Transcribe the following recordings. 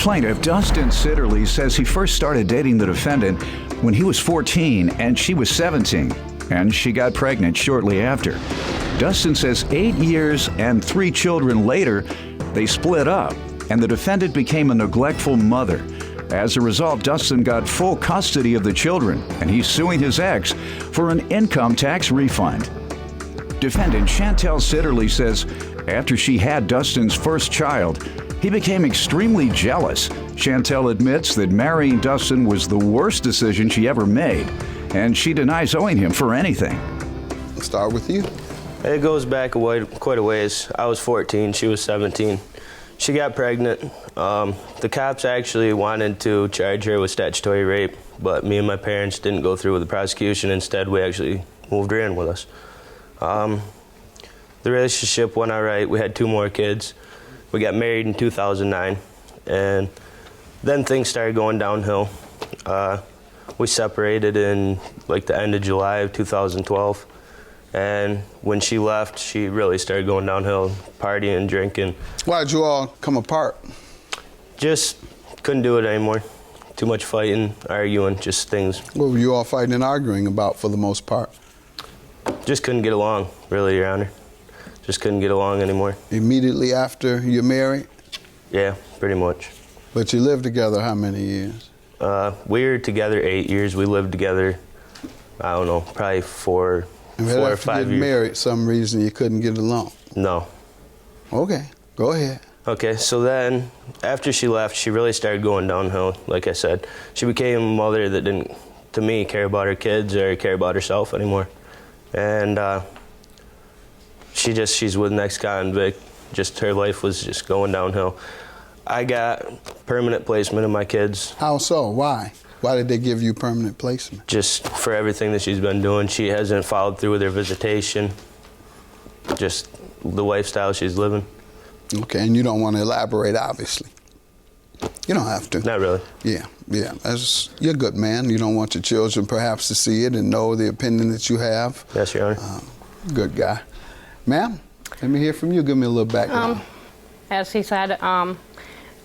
Plaintiff Dustin Sitterly says he first started dating the defendant when he was 14 and she was 17, and she got pregnant shortly after. Dustin says 8 years and 3 children later, they split up, and the defendant became a neglectful mother. As a result, Dustin got full custody of the children, and he's suing his ex for an income tax refund. Defendant Chantel Sitterly says after she had Dustin's first child, he became extremely jealous. Chantel admits that marrying Dustin was the worst decision she ever made, and she denies owing him for anything. Let's start with you. It goes back quite a ways. I was 14, she was 17. She got pregnant. The cops actually wanted to charge her with statutory rape, but me and my parents didn't go through with the prosecution. Instead, we actually moved her in with us. The relationship went all right. We had 2 more kids. We got married in 2009, and then things started going downhill. We separated in like the end of July of 2012. And when she left, she really started going downhill, partying, drinking. Why did you all come apart? Just couldn't do it anymore. Too much fighting, arguing, just things. What were you all fighting and arguing about for the most part? Just couldn't get along, really, Your Honor. Just couldn't get along anymore. Immediately after you're married? Yeah, pretty much. But you lived together how many years? We were together 8 years. We lived together, I don't know, probably 4 or 5 years. Married, some reason you couldn't get along? No. Okay, go ahead. Okay, so then after she left, she really started going downhill, like I said. She became a mother that didn't, to me, care about her kids or care about herself anymore. And she's with an ex-convict. Just her life was just going downhill. I got permanent placement of my kids. How so? Why? Why did they give you permanent placement? Just for everything that she's been doing. She hasn't followed through with her visitation. Just the lifestyle she's living. Okay, and you don't want to elaborate, obviously. You don't have to. Not really. Yeah. You're a good man. You don't want your children perhaps to see it and know the opinion that you have. Yes, Your Honor. Good guy. Ma'am, let me hear from you. Give me a little background. As he said,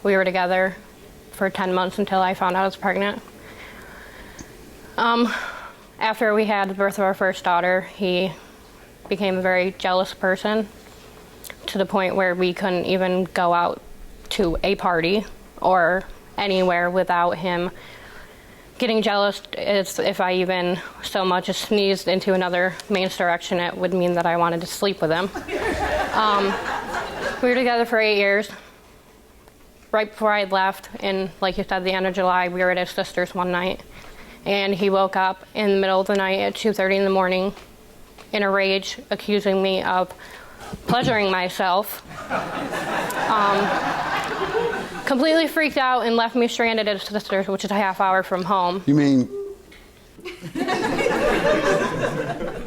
we were together for 10 months until I found out I was pregnant. After we had the birth of our first daughter, he became a very jealous person to the point where we couldn't even go out to a party or anywhere without him getting jealous. If I even so much as sneezed into another man's direction, it would mean that I wanted to sleep with him. We were together for 8 years. Right before I left, and like you said, the end of July, we were at his sister's one night. And he woke up in the middle of the night at 2:30 in the morning in a rage, accusing me of pleasuring myself. Completely freaked out and left me stranded at his sister's, which is a half hour from home. You mean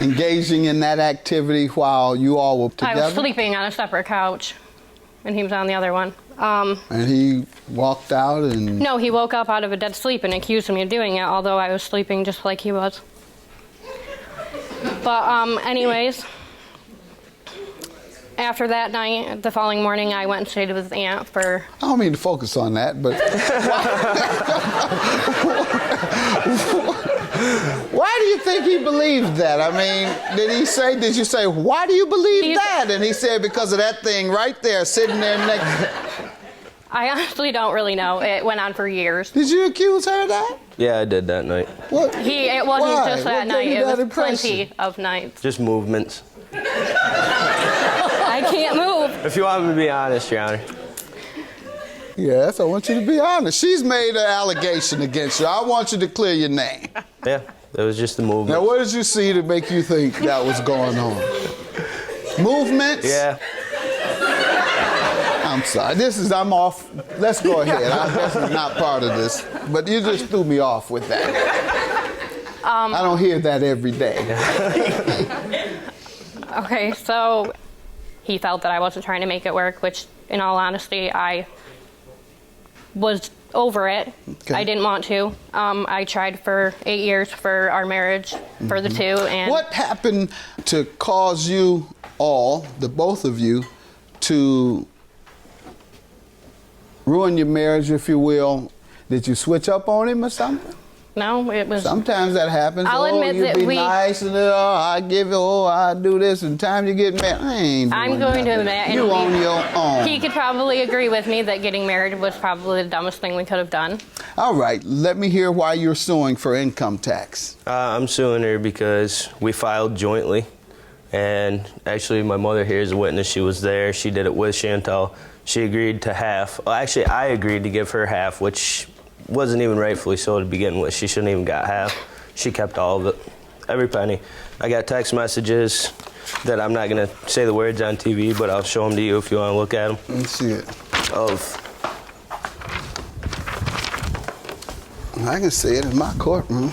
engaging in that activity while you all were together? I was sleeping on a separate couch, and he was on the other one. And he walked out and... No, he woke up out of a dead sleep and accused me of doing it, although I was sleeping just like he was. But anyways, after that night, the following morning, I went and stayed with his aunt for... I don't mean to focus on that, but... Why do you think he believed that? I mean, did you say, why do you believe that? And he said, because of that thing right there, sitting there next... I honestly don't really know. It went on for years. Did you accuse her of that? Yeah, I did that night. What? It wasn't Why? just that What night. gave you It that was impression? plenty of nights. Just movements. I can't move. If you want me to be honest, Your Honor. Yes, I want you to be honest. She's made an allegation against you. I want you to clear your name. Yeah, it was just the movement. Now, what did you see to make you think that was going on? Movements? Yeah. I'm sorry. I'm off. Let's go ahead. This is not part of this. But you just threw me off with that. I don't hear that every day. Okay, so he felt that I wasn't trying to make it work, which, in all honesty, I was over it. Okay. I didn't want to. I tried for 8 years for our marriage, for the two, and... What happened to cause you all, the both of you, to ruin your marriage, if you will? Did you switch up on him or something? No, it was. Sometimes that happens. I'll admit you that be we- nice and I give you, I do this, and the time you get married, I ain't doing I'm going to nothing. admit, and You on your own. he could probably agree with me that getting married was probably the dumbest thing we could have done. All right, let me hear why you're suing for income tax. I'm suing her because we filed jointly, and actually my mother here is a witness. She was there. She did it with Chantel. She agreed to half. Well, actually, I agreed to give her half, which wasn't even rightfully so to begin with. She shouldn't even got half. She kept all of it, every penny. I got text messages that I'm not gonna say the words on TV, but I'll show them to you if you want to look at them. Let's see it. I can see it in my courtroom.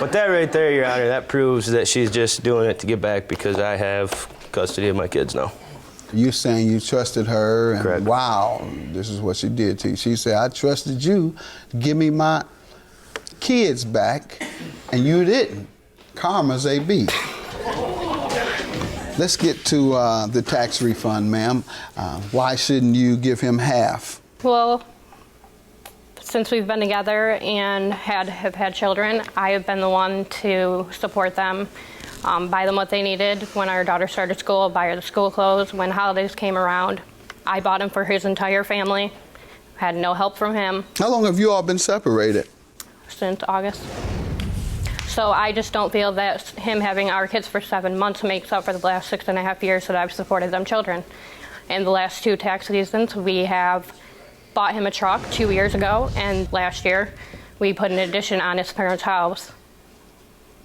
But that right there, Your Honor, that proves that she's just doing it to get back because I have custody of my kids now. You saying you trusted her, and Correct. wow, this is what she did to you. She said, I trusted you to give me my kids back, and you didn't. Karma's a beast. Let's get to the tax refund, ma'am. Why shouldn't you give him half? Well, since we've been together and have had children, I have been the one to support them, buy them what they needed. When our daughter started school, buy her the school clothes. When holidays came around, I bought him for his entire family. Had no help from him How long have you all been separated? since August. So I just don't feel that him having our kids for 7 months makes up for the last 6.5 years that I've supported them children. In the last 2 tax seasons, we have bought him a truck 2 years ago, and last year we put an addition on his parents' house,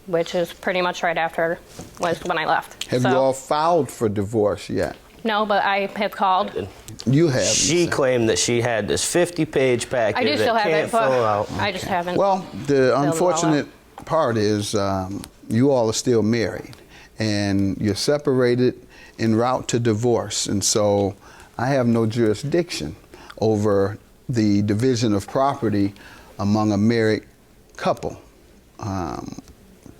which is pretty much right after was when I left. Have you all filed for divorce yet? No, but I have called. You have. She claimed that she had this 50-page packet I do still that have can't it, but fill out. I just haven't. Well, the all unfortunate part is you all are still married, and you're separated en route to divorce, and so I have no jurisdiction over the division of property among a married couple.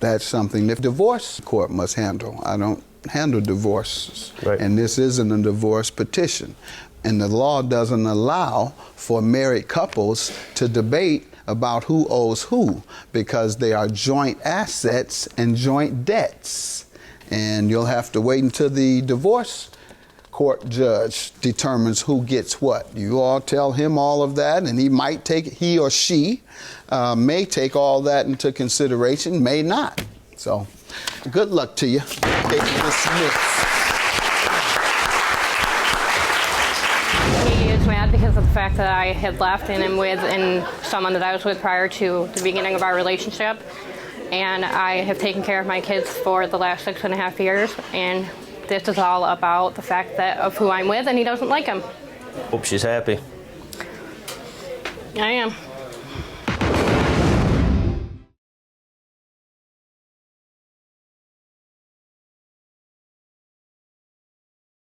That's something the divorce court must handle. I don't handle divorces, Right. and this isn't a divorce petition. And the law doesn't allow for married couples to debate about who owes who, because they are joint assets and joint debts. And you'll have to wait until the divorce court judge determines who gets what. You all tell him all of that, and he or she may take all that into consideration, may not. So good luck to you. Case dismissed. He is mad because of the fact that I had left and am with someone that I was with prior to the beginning of our relationship. And I have taken care of my kids for the last 6.5 years. And this is all about the fact of who I'm with, and he doesn't like him. Hope she's happy. I am.